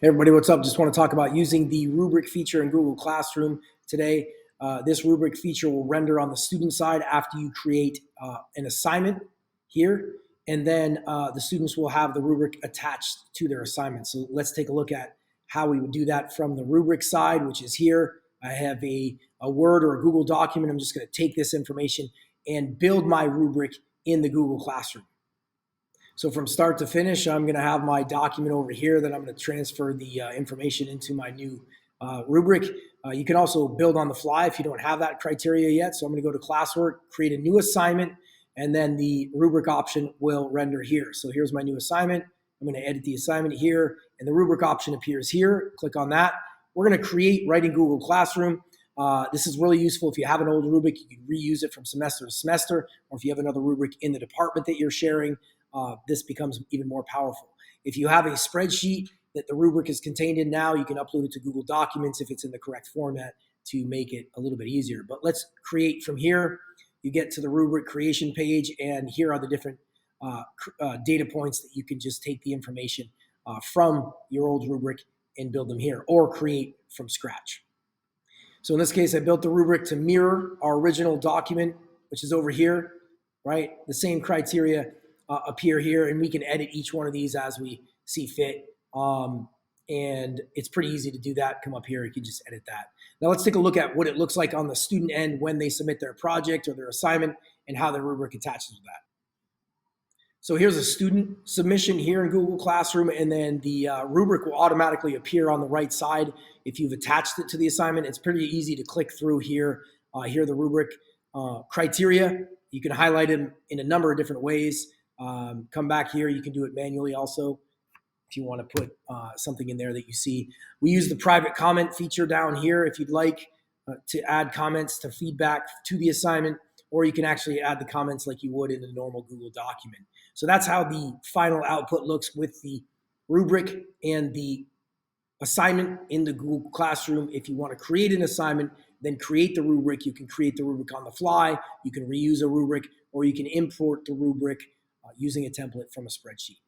Hey everybody, what's up? Just want to talk about using the rubric feature in Google Classroom today. This rubric feature will render on the student side after you create an assignment here, and then the students will have the rubric attached to their assignment. So let's take a look at how we would do that from the rubric side, which is here. I have a Word or a Google document. I'm just going to take this information and build my rubric in the Google Classroom. So from start to finish, I'm going to have my document over here that I'm going to transfer the information into my new rubric. You can also build on the fly if you don't have that criteria yet. So I'm going to go to classwork, create a new assignment, and then the rubric option will render here. So here's my new assignment. I'm going to edit the assignment here, and the rubric option appears here. Click on that. We're going to create right in Google Classroom. This is really useful if you have an old rubric. You can reuse it from semester to semester, or if you have another rubric in the department that you're sharing, this becomes even more powerful. If you have a spreadsheet that the rubric is contained in now, you can upload it to Google Documents if it's in the correct format to make it a little bit easier. But let's create from here. You get to the rubric creation page, and here are the different data points that you can just take the information from your old rubric and build them here, or create from scratch. So in this case, I built the rubric to mirror our original document, which is over here, right? The same criteria appear here, and we can edit each one of these as we see fit. And it's pretty easy to do that. Come up here, you can just edit that. Now let's take a look at what it looks like on the student end when they submit their project or their assignment and how the rubric attaches with that. So here's a student submission here in Google Classroom, and then the rubric will automatically appear on the right side if you've attached it to the assignment. It's pretty easy to click through here. Here are the rubric criteria. You can highlight them in a number of different ways. Come back here. You can do it manually also if you want to put something in there that you see. We use the private comment feature down here if you'd like to add comments to feedback to the assignment, or you can actually add the comments like you would in a normal Google document. So that's how the final output looks with the rubric and the assignment in the Google Classroom. If you want to create an assignment, then create the rubric. You can create the rubric on the fly. You can reuse a rubric, or you can import the rubric using a template from a spreadsheet.